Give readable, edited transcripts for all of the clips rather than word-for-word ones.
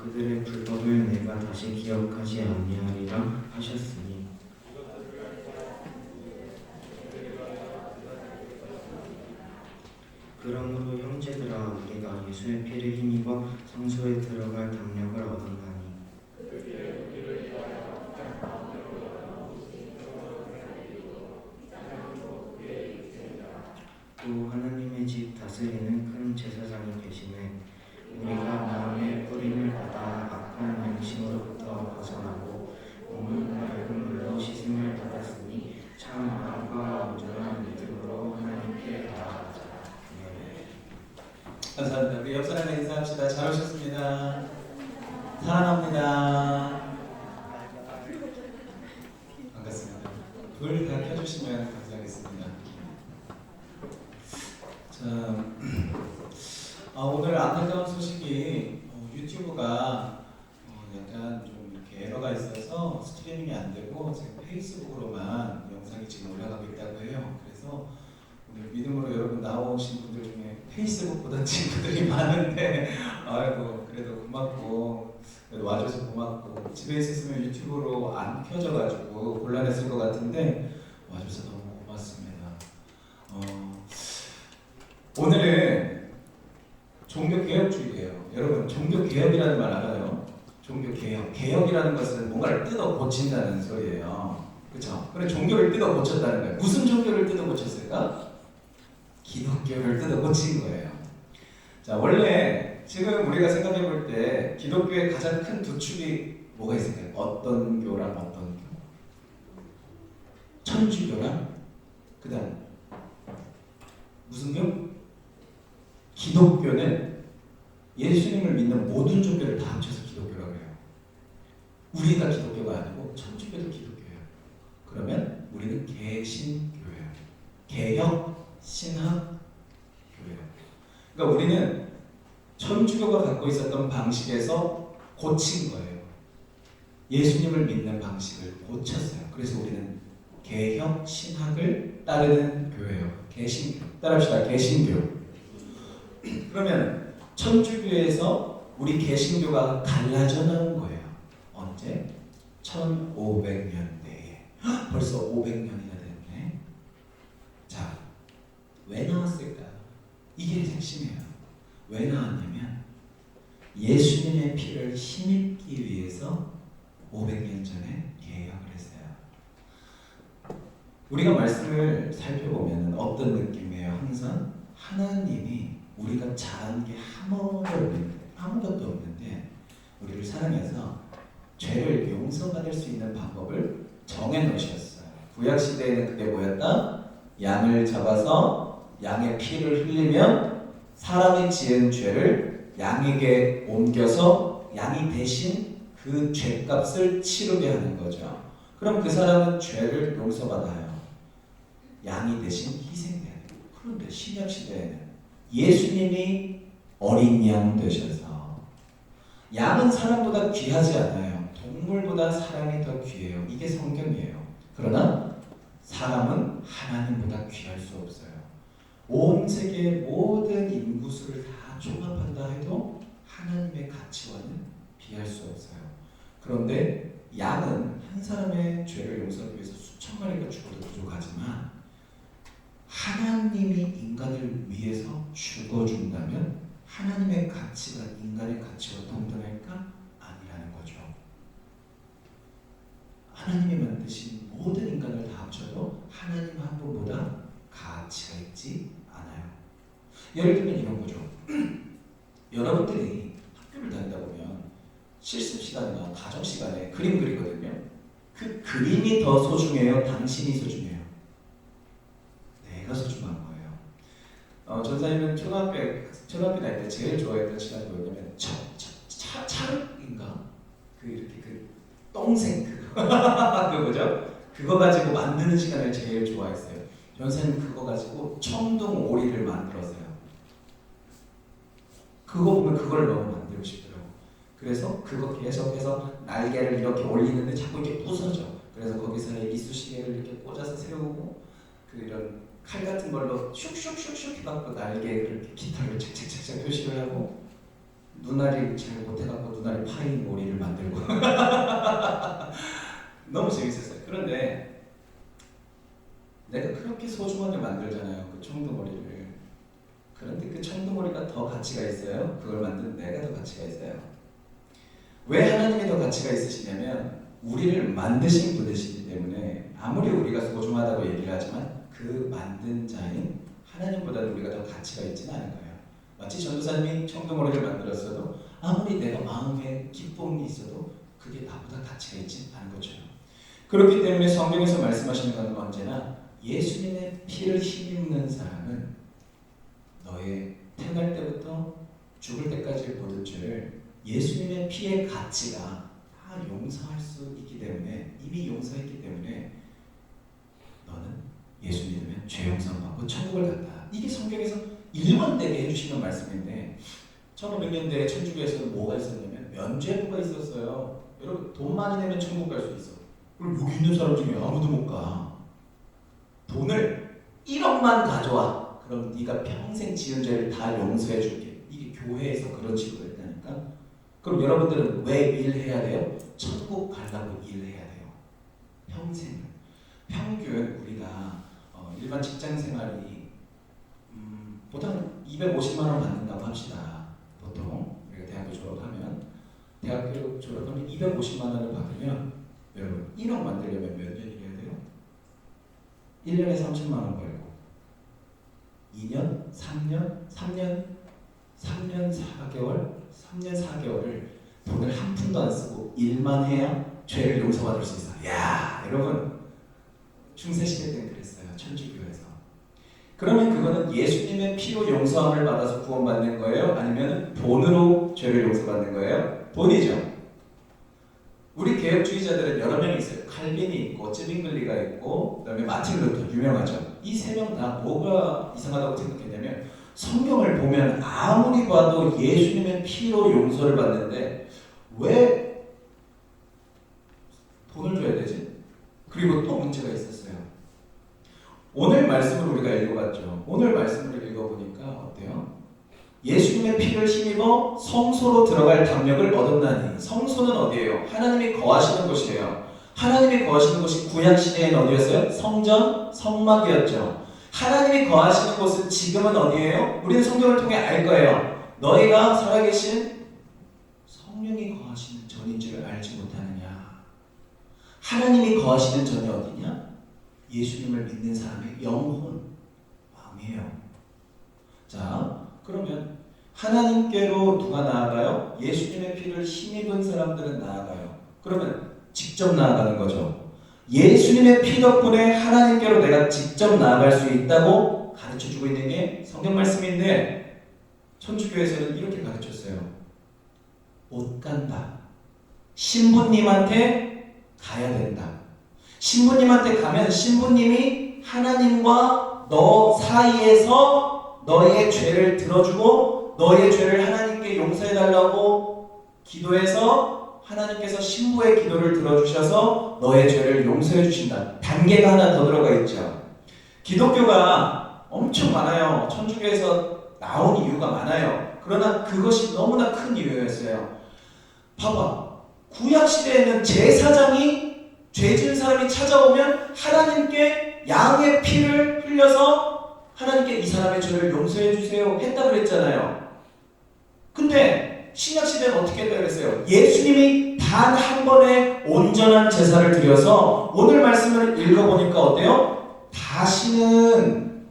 그들의 불법을 내가 다시 기억하지 아니하리라 하셨으니 그러므로 형제들아 우리가 예수의 피를 힘입어 성소에 들어갈 담력을 얻었나니 또 하나님의 집 다스리는 큰 제사장이 계시네 우리가 마음의 뿌림을 받아 악한 양심으로부터 벗어나고 몸은 맑은 물로 씻음을 받았으니 참 마음과 온전한 믿음으로 하나님께 나아가자. 감사합니다. 우리 옆 사람에 인사합시다. 잘 오셨습니다. 사랑합니다. 반갑습니다. 불 다 켜주시면 감사하겠습니다. 자, 오늘 안타까운 소식이 유튜브가 약간 좀 이렇게 에러가 있어서 스트리밍이 안 되고 지금 페이스북으로만 영상이 지금 올라가고 있다고 해요. 그래서 오늘 믿음으로 여러분 나오신 분들 중에 페이스북 보던 친구들이 많은데 아이고 그래도 고맙고 그래도 와줘서 고맙고 집에 있었으면 유튜브로 안 켜져가지고 곤란했을 것 같은데 와줘서 너무 고맙습니다. 오늘은 종교개혁주의예요. 여러분 종교개혁이라는 말 알아요? 종교개혁. 개혁이라는 것은 뭔가를 뜯어 고친다는 소리예요. 그렇죠? 그래 종교를 뜯어 고쳤다는 거예요. 무슨 종교를 뜯어 고쳤을까? 기독교를 뜯어 고친 거예요. 자, 원래 지금 우리가 생각해 볼 때 기독교의 가장 큰 두 축이 뭐가 있을까요? 어떤 교랑 어떤 교? 천주교랑 그 다음 무슨 교? 기독교는 예수님을 믿는 모든 종교를 다 합쳐서 기독교라고 해요. 우리가 기독교가 아니고 천주교도 기독교예요. 그러면 우리는 개신교예요. 개혁 신학 교회예요. 그러니까 우리는 천주교가 갖고 있었던 방식에서 고친 거예요. 예수님을 믿는 방식을 고쳤어요. 그래서 우리는 개혁 신학을 따르는 교회예요. 개신교. 따라합시다. 개신교. 그러면 천주교에서 우리 개신교가 갈라져 나온 거예요. 언제? 1500년대에. 벌써 500년이나 됐네. 자, 왜 나왔을까? 이게 핵심이에요. 왜 나왔냐면 예수님의 피를 힘입기 위해서 500년 전에 개혁을 했어요. 우리가 말씀을 살펴보면 어떤 느낌이에요? 항상 하나님이 우리가 잘한 게 아무것도 없는데 우리를 사랑해서 죄를 용서받을 수 있는 방법을 정해 놓으셨어요. 구약 시대에는 그게 뭐였다? 양을 잡아서 양의 피를 흘리면 사람이 지은 죄를 양에게 옮겨서 양이 대신 그 죄값을 치르게 하는 거죠. 그럼 그 사람은 죄를 용서받아요. 양이 대신 희생돼야 돼요. 그런데 신약 시대에는 예수님이 어린 양 되셔서 양은 사람보다 귀하지 않아요. 동물보다 사람이 더 귀해요. 이게 성경이에요. 그러나 사람은 하나님보다 귀할 수 없어요. 온 세계의 모든 인구수를 다 종합한다 해도 하나님의 가치와는 비할 수 없어요. 그런데 양은 한 사람의 죄를 용서하기 위해서 수천 마리가 죽어도 부족하지만 하나님이 인간을 위해서 죽어준다면 하나님의 가치가 인간의 가치와 동등할까? 아니라는 거죠. 하나님이 만드신 모든 인간을 다 합쳐도 하나님 한 분보다 가치가 있지 않아요. 예를 들면 이런 거죠. 여러분들이 학교를 다니다 보면 실습 시간이나 가정 시간에 그림 그리거든요. 그 그림이 더 소중해요? 당신이 소중해요? 내가 소중한 거예요. 전사님은 초등학교 다닐 때 제일 좋아했던 시간이 뭐냐면 차흙인가? 그 이렇게 그 똥색 그거 뭐죠? 그거 가지고 만드는 시간을 제일 좋아했어요. 전사님 그거 가지고 청동 오리를 만들었어요. 그거 보면 그걸 너무 만들고 싶더라고. 그래서 그거 계속해서 날개를 이렇게 올리는데 자꾸 이렇게 부서져. 그래서 거기서 이쑤시개를 이렇게 꽂아서 세우고 그 이런 칼 같은 걸로 슉슉슉슉 해갖고 날개를 이렇게 깃털을 착착착착 표시를 하고 눈알이 잘 못해갖고 눈알이 파인 오리를 만들고 너무 재밌었어요. 그런데 내가 그렇게 소중하게 만들잖아요, 그 청둥오리를. 그런데 그 청둥오리가 더 가치가 있어요. 그걸 만든 내가 더 가치가 있어요. 왜 하나님이 더 가치가 있으시냐면 우리를 만드신 분이시기 때문에 아무리 우리가 소중하다고 얘기를 하지만 그 만든 자인 하나님보다는 우리가 더 가치가 있지는 않은 거예요. 마치 전도사님이 청둥오리를 만들었어도 아무리 내가 마음에 기쁨이 있어도 그게 나보다 가치가 있지 않은 것처럼, 그렇기 때문에 성경에서 말씀하시는 건 언제나 예수님의 피를 힘입는 사람은 너의 태어날 때부터 죽을 때까지의 모든 죄를 예수님의 피의 가치가 다 용서할 수 있기 때문에, 이미 용서했기 때문에 너는 예수 믿으면 죄 용서 받고 천국을 간다. 이게 성경에서 일관되게 해주시는 말씀인데 1500년대에 천주교에서는 뭐가 있었냐면 면죄부가 있었어요. 여러분 돈 많이 내면 천국 갈 수 있어. 그럼 여기 있는 사람 중에 아무도 못 가. 돈을 1억만 가져와. 그럼 네가 평생 지은 죄를 다 용서해 줄게. 이게 교회에서 그런 식으로 했다니까. 그럼 여러분들은 왜 일해야 돼요? 천국 가려고 일해야 돼요. 평생. 평균 우리가 일반 직장 생활이 보통 250만 원 받는다고 합시다. 보통 우리가 대학교 졸업하면 250만 원을 받으면 여러분 1억 만들려면 몇 년 일해야 돼요? 1년에 30만 원 벌고 2년, 3년 4개월을 돈을 한 푼도 안 쓰고 일만 해야 죄를 용서받을 수 있어요. 야, 여러분 중세시대 때는 그랬어요. 천주교에서. 그러면 그거는 예수님의 피로 용서함을 받아서 구원받는 거예요? 아니면 돈으로 죄를 용서받는 거예요? 돈이죠. 우리 개혁주의자들은 여러 명이 있어요. 칼빈이 있고 쯔빙글리가 있고 그다음에 마틴 루터 유명하죠. 이 세 명 다 뭐가 이상하다고 생각했냐면 성경을 보면 아무리 봐도 예수님의 피로 용서를 받는데 왜 돈을 줘야 되지? 그리고 또 문제가 있었어요. 오늘 말씀을 우리가 읽어봤죠. 오늘 말씀을 읽어보니까 어때요? 예수님의 피를 힘입어 성소로 들어갈 담력을 얻었나니. 성소는 어디예요? 하나님이 거하시는 곳이에요. 하나님이 거하시는 곳이 구약시대에는 어디였어요? 성전, 성막이었죠. 하나님이 거하시는 곳은 지금은 어디예요? 우리는 성경을 통해 알 거예요. 너희가 살아계신 성령이 거하시는 전인 줄 알지 못하느냐. 하나님이 거하시는 전이 어디냐? 예수님을 믿는 사람의 영혼, 마음이에요. 자, 그러면 하나님께로 누가 나아가요? 예수님의 피를 힘입은 사람들은 나아가요. 그러면 직접 나아가는 거죠. 예수님의 피 덕분에 하나님께로 내가 직접 나아갈 수 있다고 가르쳐주고 있는 게 성경 말씀인데 천주교에서는 이렇게 가르쳤어요. 못 간다. 신부님한테 가야 된다. 신부님한테 가면 신부님이 하나님과 너 사이에서 너의 죄를 들어주고 너의 죄를 하나님께 용서해달라고 기도해서 하나님께서 신부의 기도를 들어주셔서 너의 죄를 용서해 주신다. 단계가 하나 더 들어가 있죠. 기독교가 엄청 많아요. 천주교에서 나온 이유가 많아요. 그러나 그것이 너무나 큰 이유였어요. 봐봐. 구약시대에는 제사장이 죄 지은 사람이 찾아오면 하나님께 양의 피를 흘려서 하나님께 이 사람의 죄를 용서해 주세요 했다 그랬잖아요. 근데 신약시대는 어떻게 했다 그랬어요? 예수님이 단 한 번의 온전한 제사를 드려서 오늘 말씀을 읽어보니까 어때요? 다시는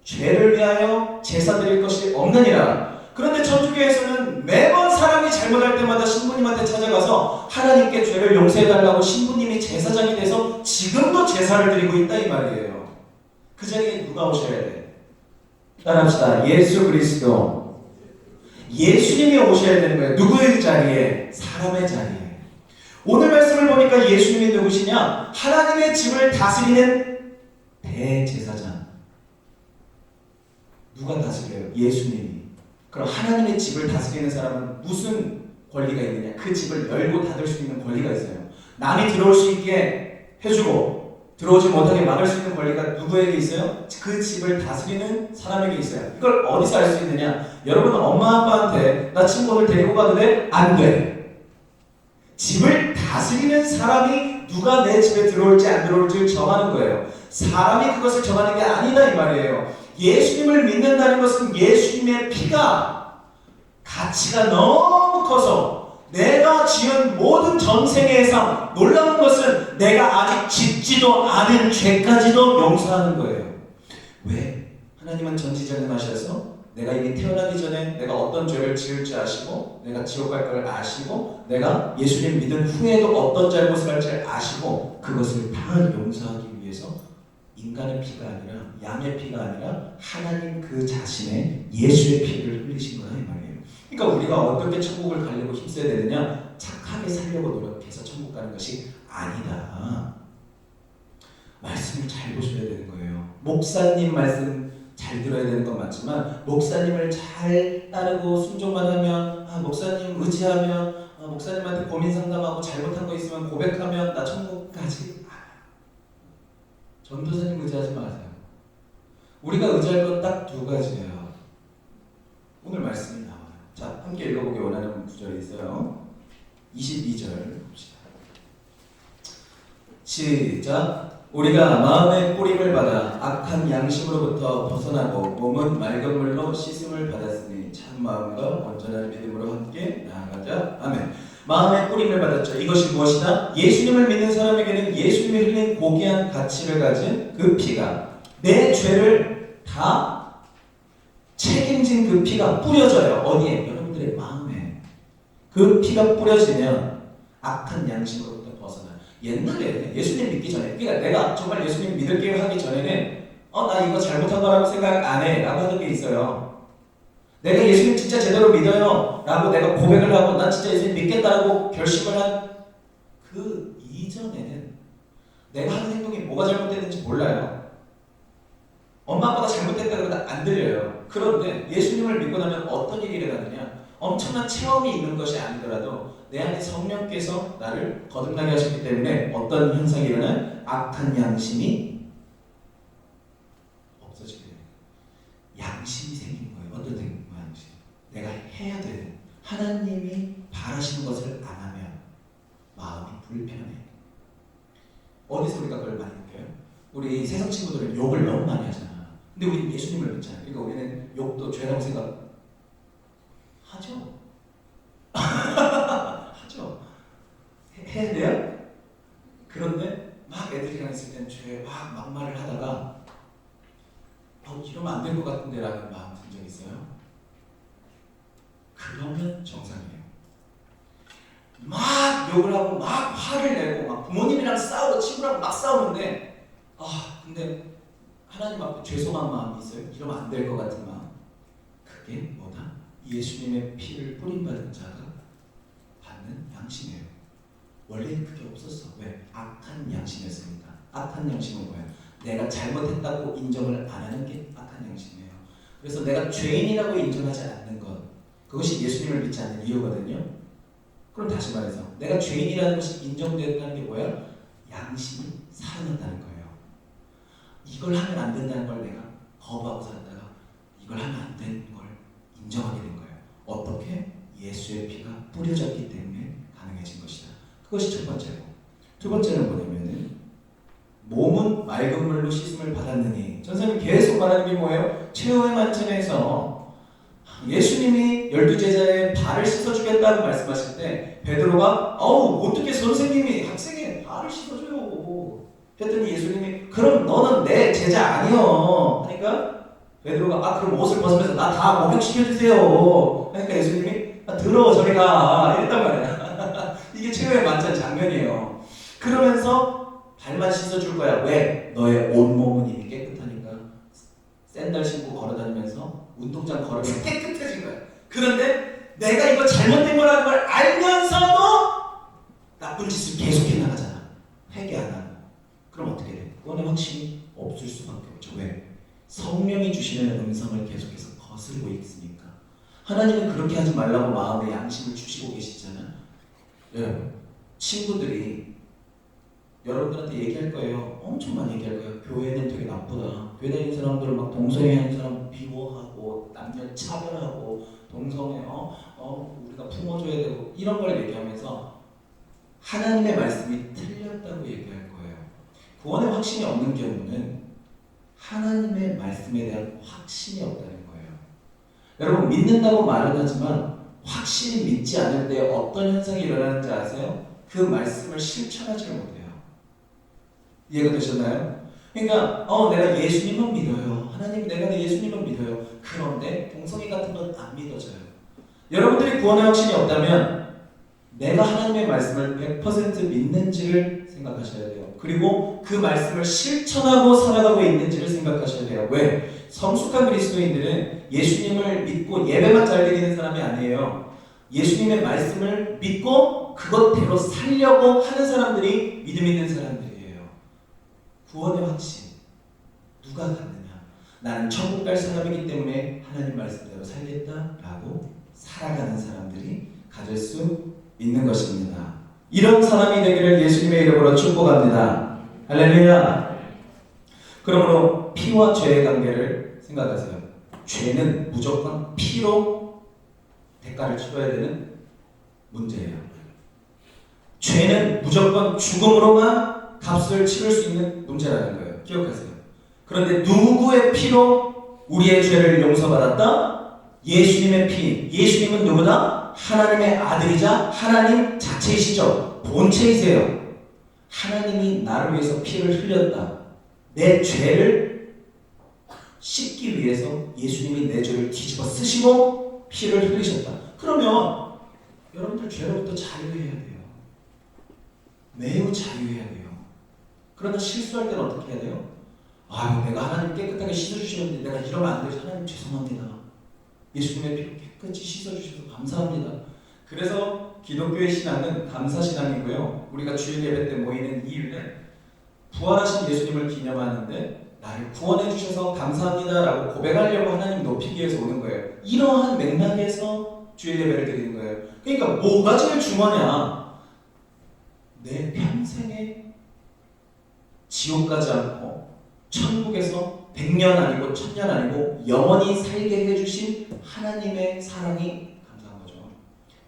죄를 위하여 제사 드릴 것이 없느니라. 그런데 천주교에서는 매번 사람이 잘못할 때마다 신부님한테 찾아가서 하나님께 죄를 용서해달라고 신부님이 제사장이 돼서 지금도 제사를 드리고 있다 이 말이에요. 그 자리에 누가 오셔야 돼? 따라합시다. 예수 그리스도. 예수님이 오셔야 되는 거예요. 누구의 자리에? 사람의 자리에. 오늘 말씀을 보니까 예수님이 누구시냐? 하나님의 집을 다스리는 대제사장. 누가 다스려요? 예수님이. 그럼 하나님의 집을 다스리는 사람은 무슨 권리가 있느냐? 그 집을 열고 닫을 수 있는 권리가 있어요. 남이 들어올 수 있게 해주고 들어오지 못하게 막을 수 있는 권리가 누구에게 있어요? 그 집을 다스리는 사람에게 있어요. 이걸 어디서 알 수 있느냐? 여러분 엄마 아빠한테 나 친구를 데리고 가도 돼? 안 돼. 집을 다스리는 사람이 누가 내 집에 들어올지 안 들어올지를 정하는 거예요. 사람이 그것을 정하는 게 아니다 이 말이에요. 예수님을 믿는다는 것은 예수님의 피가 가치가 너무 커서 내가 지은 모든 전생의 상, 놀라운 것은 내가 아직 짓지도 않은 죄까지도 용서하는 거예요. 왜? 하나님은 전지전능하셔서 내가 이미 태어나기 전에 내가 어떤 죄를 지을지 아시고 내가 지옥 갈 걸 아시고 내가 예수님 믿은 후에도 어떤 잘못을 할지 아시고 그것을 다 용서하기 위해서 인간의 피가 아니라 양의 피가 아니라 하나님 그 자신의 예수의 피를 흘리신 거다 이 말이에요. 그러니까 우리가 어떻게 천국을 가려고 힘써야 되느냐? 착하게 살려고 노력해서 천국 가는 것이 아니다. 말씀을 잘 보셔야 되는 거예요. 목사님 말씀 잘 들어야 되는 건 맞지만 목사님을 잘 따르고 순종만 하면 목사님 의지하면 목사님한테 고민 상담하고 잘못한 거 있으면 고백하면 나 천국 가지. 전도사님 의지하지 마세요. 우리가 의지할 건 딱 두 가지예요. 오늘 말씀이 나와요. 자, 함께 읽어보기 원하는 구절이 있어요. 22절 봅시다. 시작. 우리가 마음의 뿌림을 받아 악한 양심으로부터 벗어나고 몸은 맑은 물로 씻음을 받았으니 참 마음과 온전한 믿음으로 함께 나아가자. 아멘. 마음의 뿌림을 받았죠. 이것이 무엇이다? 예수님을 믿는 사람에게는 예수님이 흘린 고귀한 가치를 가진 그 피가 내 죄를 다 책임진 그 피가 뿌려져요. 어디에? 여러분들의 마음에. 그 피가 뿌려지면 악한 양심으로부터 벗어나. 옛날에 예수님 믿기 전에, 그러니까 내가 정말 예수님 믿을게요 하기 전에는 나 이거 잘못한 거라고 생각 안 해 라고 하는 게 있어요. 내가 예수님 진짜 제대로 믿어요 라고 내가 고백을 하고 난 진짜 예수님 믿겠다라고 결심을 한 그 이전에는 내가 하는 행동이 뭐가 잘못됐는지 몰라요. 엄마 아빠가 잘못됐다 그러다 안 들려요. 그런데 예수님을 믿고 나면 어떤 일이 일어나느냐? 엄청난 체험이 있는 것이 아니더라도 내 안에 성령께서 나를 거듭나게 하셨기 때문에 어떤 현상이 일어나요? 악한 양심이 없어지게 돼요. 양심이 생긴 거예요. 어떤 양심? 내가 해야 되는 하나님이 바라시는 것을 안 하면 마음이 불편해. 어디서 우리가 그걸 많이 느껴요? 우리 세상 친구들은 욕을 너무 많이 하잖아. 근데 우리 예수님을 믿잖아요. 그러니까 우리는 욕도 죄라고 생각하죠. 하죠. 해야 돼요? 그런데 막 애들이랑 있을 때는 죄 막 막말을 하다가 이러면 안 될 것 같은데 라는 마음 든 적 있어요? 그러면 정상이에요. 막 욕을 하고 막 화를 내고 막 부모님이랑 싸우고 친구랑 막 싸우는데 근데 하나님 앞에 죄송한 마음이 있어요. 이러면 안 될 것 같은 마음. 그게 뭐다? 예수님의 피를 뿌림받은 자가 받는 양심이에요. 원래는 그게 없었어. 왜? 악한 양심이었으니까. 악한 양심은 뭐예요? 내가 잘못했다고 인정을 안 하는 게 악한 양심이에요. 그래서 내가 죄인이라고 인정하지 않는 것, 그것이 예수님을 믿지 않는 이유거든요. 그럼 다시 말해서 내가 죄인이라는 것이 인정되었다는 게 뭐야? 양심이 살아났다는 거예요. 이걸 하면 안 된다는 걸 내가 거부하고 살다가 이걸 하면 안 되는 걸 인정하게 된 거예요. 어떻게? 예수의 피가 뿌려졌기 때문에 가능해진 것이다. 그것이 첫 번째고, 두 번째는 뭐냐면은 몸은 맑은 물로 씻음을 받았느니. 전사님 계속 말하는 게 뭐예요? 최후의 만찬에서 예수님이 12제자의 발을 씻어주겠다고 말씀하실 때 베드로가 어떻게 선생님이 학생의 발을 씻어줘요? 했더니 예수님이 그럼 너는 내 제자 아니여 하니까 베드로가 그럼 옷을 벗으면서 나 다 목욕시켜주세요 하니까 예수님이 들어 저리 가 이랬단 말이야. 이게 최후의 만찬 장면이에요. 그러면서 발만 씻어줄 거야. 왜? 너의 온몸은 이미 깨끗하니까. 샌들 신고 걸어다니면서 운동장 걸으면 깨끗해진 거야. 그런데 내가 이거 잘못된 거라는 걸 알면서도 나쁜 짓을 계속해 나가잖아. 회개 안 하고. 그럼 어떻게 돼? 그거는 확신이 없을 수밖에 없죠. 왜? 성령이 주시는 음성을 계속해서 거스르고 있으니까. 하나님은 그렇게 하지 말라고 마음의 양심을 주시고 계시잖아. 여러분, 친구들이 여러분들한테 얘기할 거예요. 엄청 많이 얘기할 거예요. 교회는 되게 나쁘다. 교회 다니는 사람들을 막 동성애 하는 사람 미워하고 남녀 차별하고 동성애 우리가 품어줘야 되고 이런 걸 얘기하면서 하나님의 말씀이 틀렸다고 얘기할 거예요. 구원의 확신이 없는 경우는 하나님의 말씀에 대한 확신이 없다는 거예요. 여러분 믿는다고 말은 하지만 확실히 믿지 않을 때 어떤 현상이 일어나는지 아세요? 그 말씀을 실천하지 못해요. 이해가 되셨나요? 그러니까 내가 예수님은 믿어요. 하나님 내가 예수님은 믿어요. 그런데 동성애 같은 건 안 믿어져요. 여러분들이 구원의 확신이 없다면 내가 하나님의 말씀을 100% 믿는지를 생각하셔야 돼요. 그리고 그 말씀을 실천하고 살아가고 있는지를 생각하셔야 돼요. 왜? 성숙한 그리스도인들은 예수님을 믿고 예배만 잘 드리는 사람이 아니에요. 예수님의 말씀을 믿고 그것대로 살려고 하는 사람들이 믿음 있는 사람들이에요. 구원의 확신 누가 갖느냐? 나는 천국 갈 사람이기 때문에 하나님 말씀대로 살겠다라고 살아가는 사람들이 가질 수 있는 것입니다. 이런 사람이 되기를 예수님의 이름으로 축복합니다. 할렐루야. 그러므로 피와 죄의 관계를 생각하세요. 죄는 무조건 피로 대가를 치러야 되는 문제예요. 죄는 무조건 죽음으로만 값을 치를 수 있는 문제라는 거예요. 기억하세요. 그런데 누구의 피로 우리의 죄를 용서받았다? 예수님의 피. 예수님은 누구다? 하나님의 아들이자 하나님 자체이시죠. 본체이세요. 하나님이 나를 위해서 피를 흘렸다. 내 죄를 씻기 위해서 예수님이 내 죄를 뒤집어 쓰시고 피를 흘리셨다. 그러면 여러분들 죄로부터 자유해야 돼요. 매우 자유해야 돼요. 그러나 실수할 때는 어떻게 해야 돼요? 내가 하나님 깨끗하게 씻어주시는데 내가 이러면 안 되죠. 하나님 죄송합니다. 예수님의 피로 깨끗이 씻어주셔서 감사합니다. 그래서 기독교의 신앙은 감사신앙이고요. 우리가 주일 예배 때 모이는 이유는 부활하신 예수님을 기념하는데 나를 구원해 주셔서 감사합니다라고 고백하려고 하나님 높이기 위해서 오는 거예요. 이러한 맥락에서 주일 예배를 드리는 거예요. 그러니까 뭐가 제일 중요하냐? 내 평생에 지옥 가지 않고 천국에서 100년 아니고 1000년 아니고 영원히 살게 해주신 하나님의 사랑이 감사한 거죠.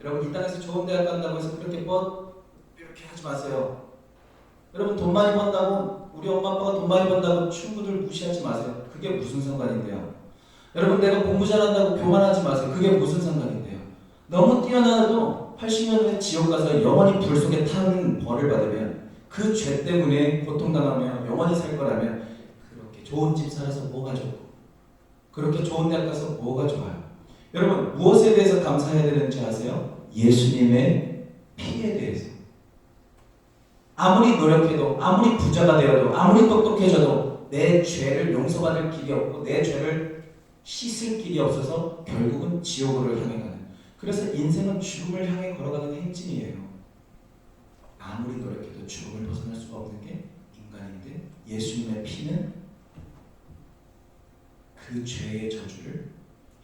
여러분 이 땅에서 좋은 대학 간다고 해서 그렇게 이렇게 하지 마세요. 여러분 돈 많이 번다고 우리 엄마 아빠가 돈 많이 번다고 친구들 무시하지 마세요. 그게 무슨 상관인데요. 여러분 내가 공부 잘한다고 교만하지 마세요. 그게 무슨 상관인데요. 너무 뛰어나도 80년 후에 지옥 가서 영원히 불 속에 타는 벌을 받으면 그 죄 때문에 고통당하며 영원히 살 거라면 그렇게 좋은 집 살아서 뭐가 좋고 그렇게 좋은 대학 가서 뭐가 좋아요. 여러분 무엇에 대해서 감사해야 되는지 아세요? 예수님의 피에 대해서. 아무리 노력해도 아무리 부자가 되어도 아무리 똑똑해져도 내 죄를 용서받을 길이 없고 내 죄를 씻을 길이 없어서 결국은 지옥으로 향해 가는. 그래서 인생은 죽음을 향해 걸어가는 행진이에요. 아무리 노력해도 죽음을 벗어날 수가 없는 게 인간인데 예수님의 피는 그 죄의 저주를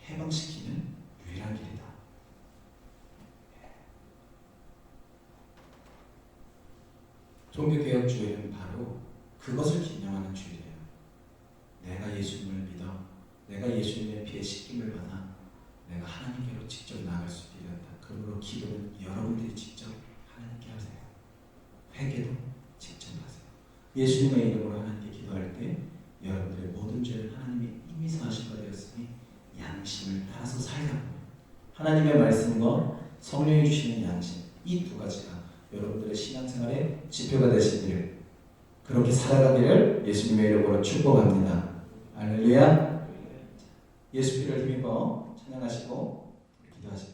해방시키는 유일한 길이다. 종교개혁주의는 바로 그것을 기념하는 주의예요. 내가 예수님을 믿어, 내가 예수님의 피에 씻김을 받아 내가 하나님께로 직접 나아갈 수 있게 된다. 그러므로 기도는 여러분들이 직접 하나님께 하세요. 회개도 직접 하세요. 예수님의 이름으로 하나님께 기도할 때 여러분들의 모든 죄를 하나님이 이미 사하신 바 되었으니 양심을 따라서 살라고. 하나님의 말씀과 성령이 주시는 양심, 이 두 가지가 여러분들의 신앙생활의 지표가 되시기를, 그렇게 살아가기를 예수님의 이름으로 축복합니다. 할렐루야. 예수 피를 힘입어 찬양하시고 기도하십니다.